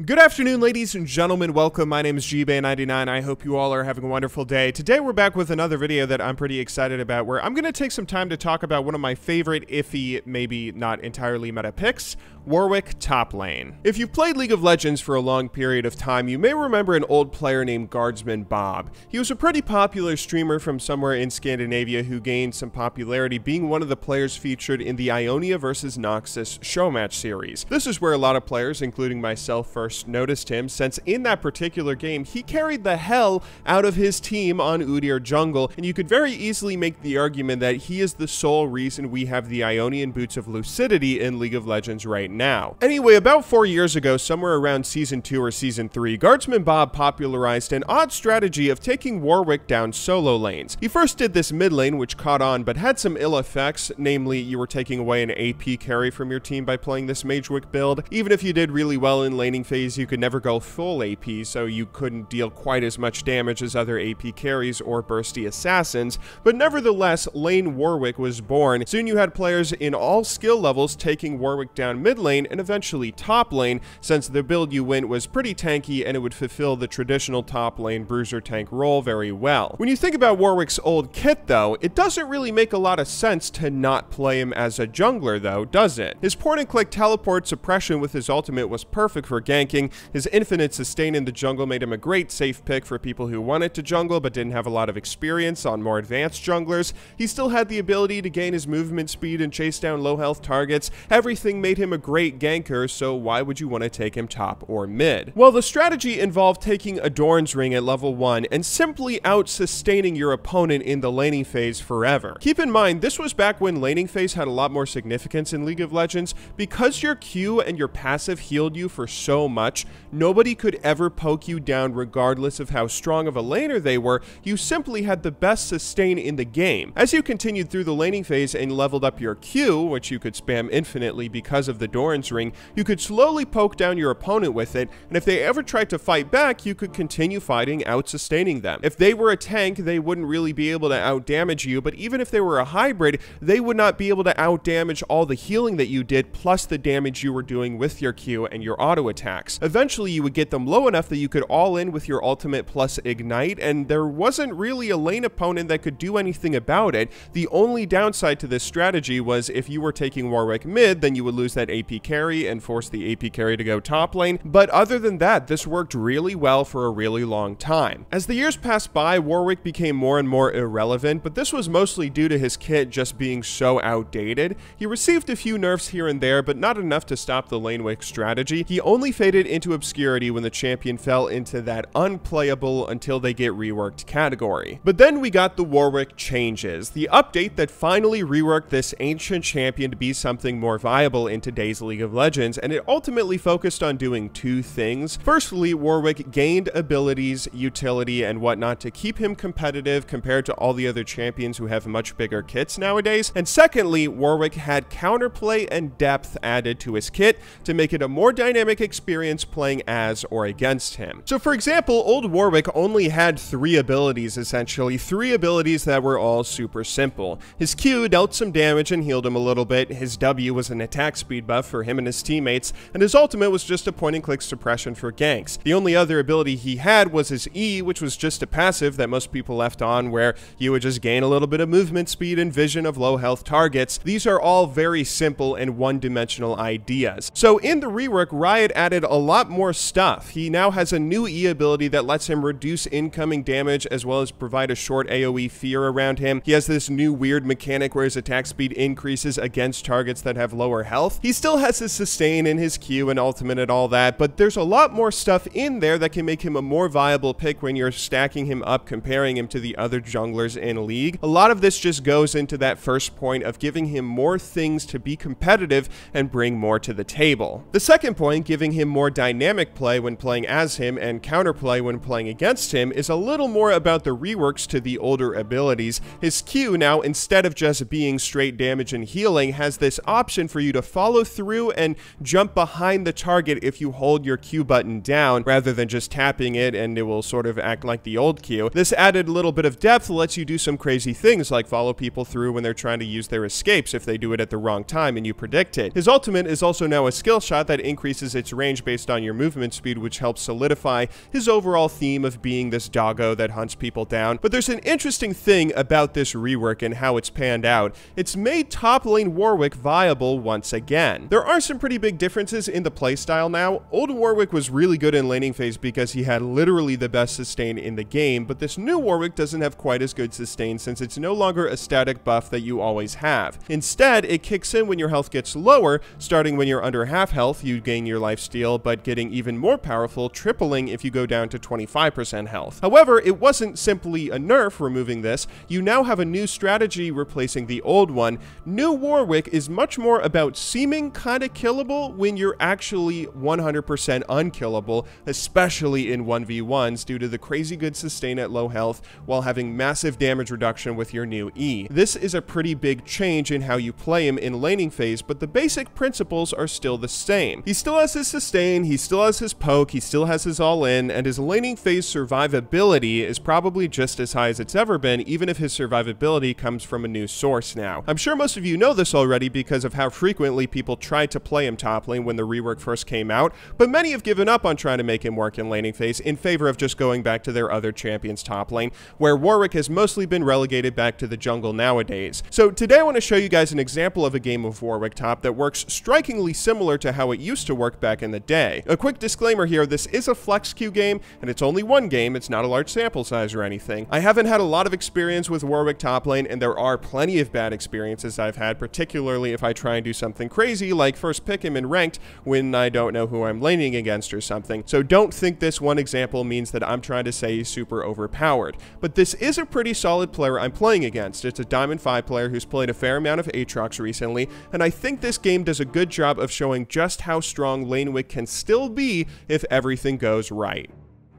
Good afternoon, ladies and gentlemen. Welcome. My name is GBay99. I hope you all are having a wonderful day. Today we're back with another video that I'm pretty excited about, where I'm going to take some time to talk about one of my favorite, iffy, maybe not entirely meta picks, Warwick top lane. If you've played League of Legends for a long period of time, you may remember an old player named Guardsman Bob. He was a pretty popular streamer from somewhere in Scandinavia who gained some popularity being one of the players featured in the Ionia vs Noxus showmatch series. This is where a lot of players, including myself, first noticed him, since in that particular game he carried the hell out of his team on Udyr jungle, and you could very easily make the argument that he is the sole reason we have the Ionian Boots of Lucidity in League of Legends right now. Anyway, about 4 years ago, somewhere around Season 2 or Season 3, Guardsman Bob popularized an odd strategy of taking Warwick down solo lanes. He first did this mid lane, which caught on, but had some ill effects, namely you were taking away an AP carry from your team by playing this Magewick build. Even if you did really well in laning phase, you could never go full AP, so you couldn't deal quite as much damage as other AP carries or bursty assassins, but nevertheless, Lane Warwick was born. Soon you had players in all skill levels taking Warwick down mid lane and eventually top lane, since the build you went was pretty tanky and it would fulfill the traditional top lane bruiser tank role very well. When you think about Warwick's old kit though, it doesn't really make a lot of sense to not play him as a jungler though, does it? His point and click teleport suppression with his ultimate was perfect for ganking. His infinite sustain in the jungle made him a great safe pick for people who wanted to jungle but didn't have a lot of experience on more advanced junglers. He still had the ability to gain his movement speed and chase down low health targets. Everything made him a great ganker, so why would you want to take him top or mid? Well, the strategy involved taking Adorn's Ring at level 1 and simply out-sustaining your opponent in the laning phase forever. Keep in mind, this was back when laning phase had a lot more significance in League of Legends. Because your Q and your passive healed you for so much, nobody could ever poke you down regardless of how strong of a laner they were. You simply had the best sustain in the game. As you continued through the laning phase and leveled up your Q, which you could spam infinitely because of the Doran's Ring, you could slowly poke down your opponent with it, and if they ever tried to fight back, you could continue fighting, out-sustaining them. If they were a tank, they wouldn't really be able to out-damage you, but even if they were a hybrid, they would not be able to out-damage all the healing that you did, plus the damage you were doing with your Q and your auto attacks. Eventually, you would get them low enough that you could all in with your ultimate plus ignite, and there wasn't really a lane opponent that could do anything about it. The only downside to this strategy was if you were taking Warwick mid, then you would lose that AP carry and force the AP carry to go top lane, but other than that, this worked really well for a really long time. As the years passed by, Warwick became more and more irrelevant, but this was mostly due to his kit just being so outdated. He received a few nerfs here and there, but not enough to stop the lane wick strategy. He only faded into obscurity when the champion fell into that unplayable until they get reworked category. But then we got the Warwick changes, the update that finally reworked this ancient champion to be something more viable in today's League of Legends, and it ultimately focused on doing two things. Firstly, Warwick gained abilities, utility, and whatnot to keep him competitive compared to all the other champions who have much bigger kits nowadays. And secondly, Warwick had counterplay and depth added to his kit to make it a more dynamic experience playing as or against him. So for example, old Warwick only had 3 abilities essentially, 3 abilities that were all super simple. His Q dealt some damage and healed him a little bit, his W was an attack speed buff for him and his teammates, and his ultimate was just a point and click suppression for ganks. The only other ability he had was his E, which was just a passive that most people left on, where you would just gain a little bit of movement speed and vision of low health targets. These are all very simple and one-dimensional ideas. So in the rework, Riot added a lot more stuff. He now has a new E ability that lets him reduce incoming damage as well as provide a short AoE fear around him. He has this new weird mechanic where his attack speed increases against targets that have lower health. He still has his sustain and his Q and ultimate and all that, but there's a lot more stuff in there that can make him a more viable pick when you're stacking him up, comparing him to the other junglers in League. A lot of this just goes into that first point of giving him more things to be competitive and bring more to the table. The second point, giving him more dynamic play when playing as him and counterplay when playing against him, is a little more about the reworks to the older abilities. His Q now, instead of just being straight damage and healing, has this option for you to follow through and jump behind the target if you hold your Q button down, rather than just tapping it and it will sort of act like the old Q. This added a little bit of depth, lets you do some crazy things like follow people through when they're trying to use their escapes if they do it at the wrong time and you predict it. His ultimate is also now a skill shot that increases its range based on your movement speed, which helps solidify his overall theme of being this doggo that hunts people down. But there's an interesting thing about this rework and how it's panned out. It's made top lane Warwick viable once again. There are some pretty big differences in the playstyle now. Old Warwick was really good in laning phase because he had literally the best sustain in the game, but this new Warwick doesn't have quite as good sustain since it's no longer a static buff that you always have. Instead, it kicks in when your health gets lower. Starting when you're under half health, you gain your lifesteal, but getting even more powerful, tripling if you go down to 25% health. However, it wasn't simply a nerf removing this. You now have a new strategy replacing the old one. New Warwick is much more about seeming kinda killable when you're actually 100% unkillable, especially in 1v1s due to the crazy good sustain at low health while having massive damage reduction with your new E. This is a pretty big change in how you play him in laning phase, but the basic principles are still the same. He still has his sustain, he still has his poke, he still has his all-in, and his laning phase survivability is probably just as high as it's ever been, even if his survivability comes from a new source now. I'm sure most of you know this already because of how frequently people tried to play him top lane when the rework first came out, but many have given up on trying to make him work in laning phase in favor of just going back to their other champions top lane, where Warwick has mostly been relegated back to the jungle nowadays. So today I want to show you guys an example of a game of Warwick top that works strikingly similar to how it used to work back in the day. A quick disclaimer here, this is a flex queue game, and it's only one game, it's not a large sample size or anything. I haven't had a lot of experience with Warwick top lane, and there are plenty of bad experiences I've had, particularly if I try and do something crazy like first pick him in ranked when I don't know who I'm laning against or something. So don't think this one example means that I'm trying to say he's super overpowered. But this is a pretty solid player I'm playing against. It's a Diamond 5 player who's played a fair amount of Aatrox recently, and I think this game does a good job of showing just how strong Lane Warwick can still be if everything goes right.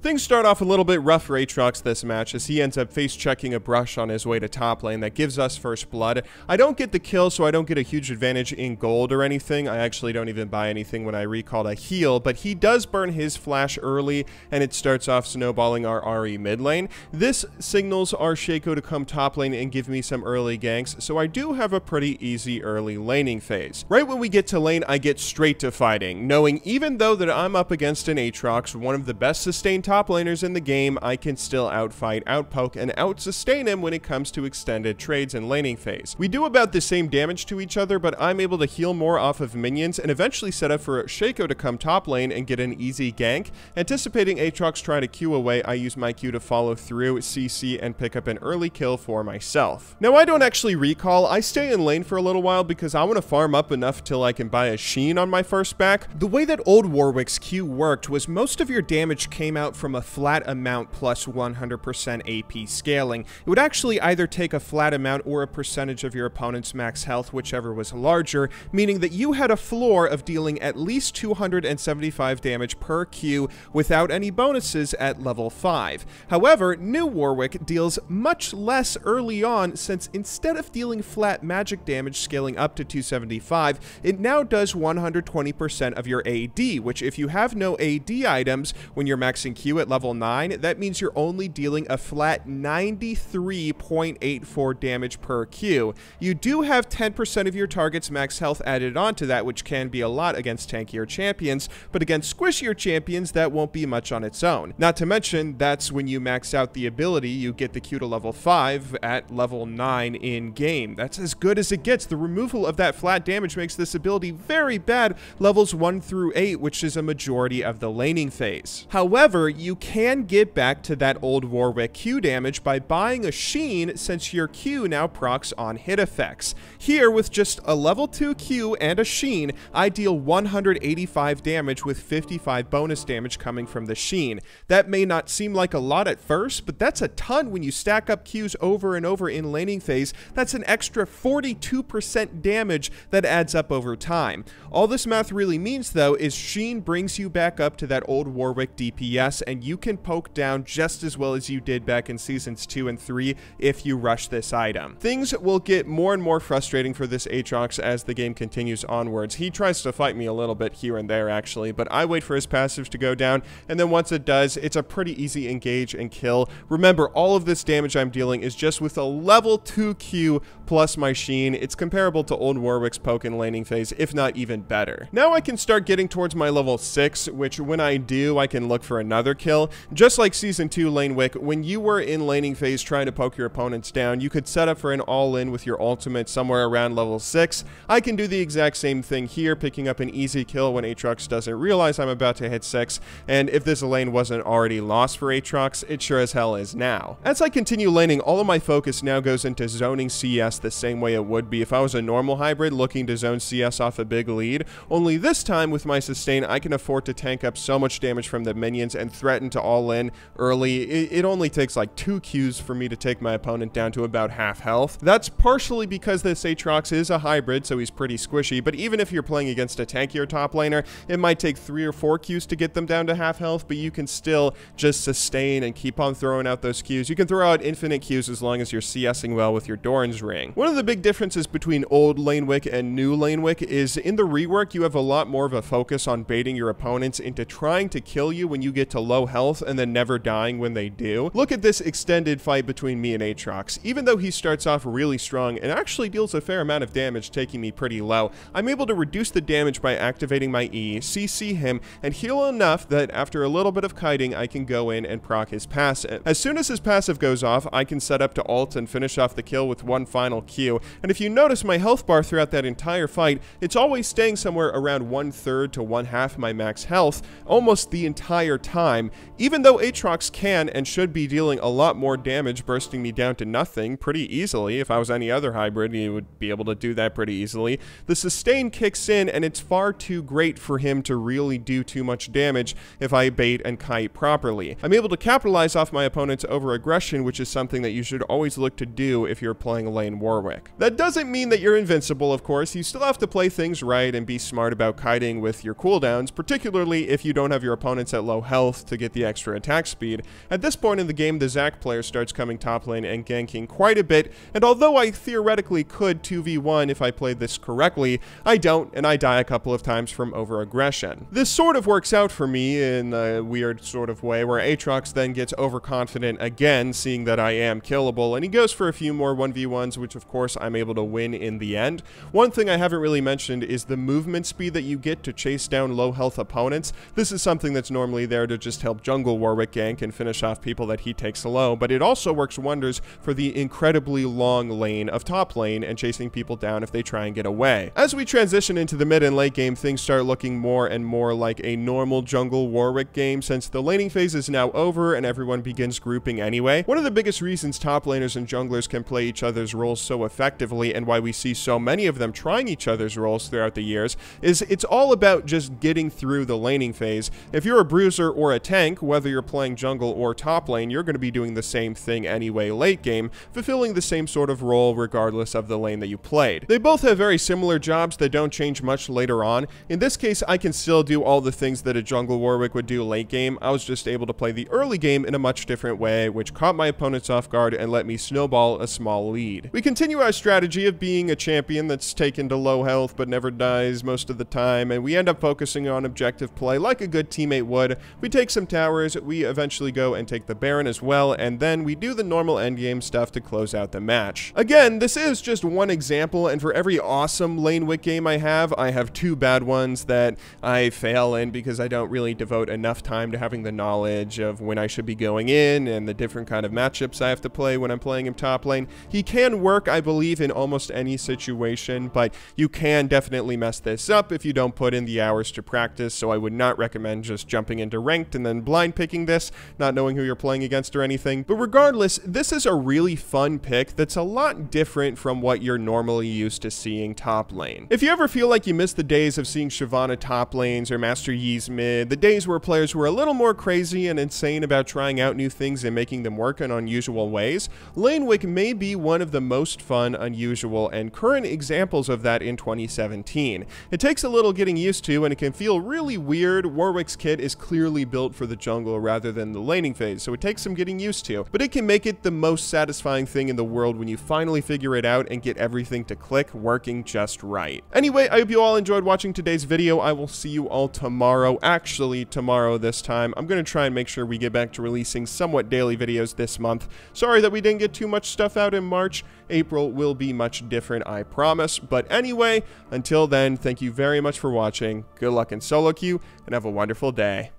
Things start off a little bit rough for Aatrox this match as he ends up face-checking a brush on his way to top lane that gives us first blood. I don't get the kill, so I don't get a huge advantage in gold or anything. I actually don't even buy anything when I recall a heal, but he does burn his flash early, and it starts off snowballing our RE mid lane. This signals our Shaco to come top lane and give me some early ganks, so I do have a pretty easy early laning phase. Right when we get to lane, I get straight to fighting, knowing even though that I'm up against an Aatrox, one of the best sustained top laners in the game, I can still outfight, outpoke, and outsustain him when it comes to extended trades and laning phase. We do about the same damage to each other, but I'm able to heal more off of minions and eventually set up for Shaco to come top lane and get an easy gank. Anticipating Aatrox trying to Q away, I use my Q to follow through, CC, and pick up an early kill for myself. Now, I don't actually recall. I stay in lane for a little while because I want to farm up enough till I can buy a Sheen on my first back. The way that old Warwick's Q worked was most of your damage came out from a flat amount plus 100% AP scaling. It would actually either take a flat amount or a percentage of your opponent's max health, whichever was larger, meaning that you had a floor of dealing at least 275 damage per Q without any bonuses at level 5. However, new Warwick deals much less early on since instead of dealing flat magic damage scaling up to 275, it now does 120% of your AD, which if you have no AD items when you're maxing Q at level 9, that means you're only dealing a flat 93.84 damage per Q. You do have 10% of your target's max health added onto that, which can be a lot against tankier champions, but against squishier champions, that won't be much on its own. Not to mention, that's when you max out the ability, you get the Q to level 5 at level 9 in game. That's as good as it gets. The removal of that flat damage makes this ability very bad levels 1 through 8, which is a majority of the laning phase. However, you can get back to that old Warwick Q damage by buying a Sheen since your Q now procs on hit effects. Here, with just a level 2 Q and a Sheen, I deal 185 damage with 55 bonus damage coming from the Sheen. That may not seem like a lot at first, but that's a ton when you stack up Qs over and over in laning phase. That's an extra 42% damage that adds up over time. All this math really means, though, is Sheen brings you back up to that old Warwick DPS and you can poke down just as well as you did back in seasons 2 and 3 if you rush this item. Things will get more and more frustrating for this Aatrox as the game continues onwards. He tries to fight me a little bit here and there actually, but I wait for his passive to go down, and then once it does, it's a pretty easy engage and kill. Remember, all of this damage I'm dealing is just with a level 2 Q plus my Sheen. It's comparable to old Warwick's poke in laning phase, if not even better. Now I can start getting towards my level 6, which when I do, I can look for another kill. Just like Season 2 Lane Warwick, when you were in laning phase trying to poke your opponents down, you could set up for an all-in with your ultimate somewhere around level 6. I can do the exact same thing here, picking up an easy kill when Aatrox doesn't realize I'm about to hit 6, and if this lane wasn't already lost for Aatrox, it sure as hell is now. As I continue laning, all of my focus now goes into zoning CS the same way it would be if I was a normal hybrid looking to zone CS off a big lead, only this time with my sustain I can afford to tank up so much damage from the minions and threaten to all in early. It only takes like 2 Qs for me to take my opponent down to about half health. That's partially because this Aatrox is a hybrid, so he's pretty squishy, but even if you're playing against a tankier top laner, it might take 3 or 4 Qs to get them down to half health, but you can still just sustain and keep on throwing out those Qs. You can throw out infinite Qs as long as you're CSing well with your Doran's Ring. One of the big differences between old Lane Warwick and new Lane Warwick is in the rework, you have a lot more of a focus on baiting your opponents into trying to kill you when you get to low health and then never dying when they do. Look at this extended fight between me and Aatrox. Even though he starts off really strong and actually deals a fair amount of damage, taking me pretty low, I'm able to reduce the damage by activating my E, CC him, and heal enough that after a little bit of kiting, I can go in and proc his passive. As soon as his passive goes off, I can set up to ult and finish off the kill with one final Q. And if you notice my health bar throughout that entire fight, it's always staying somewhere around 1/3 to 1/2 my max health almost the entire time, even though Aatrox can and should be dealing a lot more damage, bursting me down to nothing pretty easily. If I was any other hybrid, he would be able to do that pretty easily. The sustain kicks in, and it's far too great for him to really do too much damage if I bait and kite properly. I'm able to capitalize off my opponent's over-aggression, which is something that you should always look to do if you're playing Lane Warwick. That doesn't mean that you're invincible, of course. You still have to play things right and be smart about kiting with your cooldowns, particularly if you don't have your opponents at low health to get the extra attack speed. At this point in the game, the Zac player starts coming top lane and ganking quite a bit, and although I theoretically could 2v1 if I played this correctly, I don't, and I die a couple of times from over-aggression. This sort of works out for me in a weird sort of way, where Aatrox then gets overconfident again, seeing that I am killable, and he goes for a few more 1v1s, which of course I'm able to win in the end. One thing I haven't really mentioned is the movement speed that you get to chase down low health opponents. This is something that's normally there to just help jungle Warwick gank and finish off people that he takes low, but it also works wonders for the incredibly long lane of top lane and chasing people down if they try and get away. As we transition into the mid and late game, things start looking more and more like a normal jungle Warwick game, since the laning phase is now over and everyone begins grouping anyway. One of the biggest reasons top laners and junglers can play each other's roles so effectively, and why we see so many of them trying each other's roles throughout the years, is it's all about just getting through the laning phase. If you're a bruiser or a tank, whether you're playing jungle or top lane, you're going to be doing the same thing anyway late game, fulfilling the same sort of role regardless of the lane that you played. They both have very similar jobs that don't change much later on. In this case, I can still do all the things that a jungle Warwick would do late game. I was just able to play the early game in a much different way, which caught my opponents off guard and let me snowball a small lead. We continue our strategy of being a champion that's taken to low health but never dies most of the time, and we end up focusing on objective play like a good teammate would. We take some towers, we eventually go and take the Baron as well, and then we do the normal endgame stuff to close out the match. Again, this is just one example, and for every awesome Lane Warwick game I have 2 bad ones that I fail in because I don't really devote enough time to having the knowledge of when I should be going in and the different kind of matchups I have to play when I'm playing him top lane. He can work, I believe, in almost any situation, but you can definitely mess this up if you don't put in the hours to practice, so I would not recommend just jumping into ranked and then blind picking this, not knowing who you're playing against or anything. But regardless, this is a really fun pick that's a lot different from what you're normally used to seeing top lane. If you ever feel like you miss the days of seeing Shyvana top lanes or Master Yi's mid, the days where players were a little more crazy and insane about trying out new things and making them work in unusual ways, Lane Warwick may be one of the most fun, unusual, and current examples of that in 2017. It takes a little getting used to, and it can feel really weird. Warwick's kit is clearly built build for the jungle rather than the laning phase, so it takes some getting used to. But it can make it the most satisfying thing in the world when you finally figure it out and get everything to click working just right. Anyway, I hope you all enjoyed watching today's video. I will see you all tomorrow. Actually, tomorrow this time. I'm going to try and make sure we get back to releasing somewhat daily videos this month. Sorry that we didn't get too much stuff out in March. April will be much different, I promise. But anyway, until then, thank you very much for watching. Good luck in solo queue, and have a wonderful day.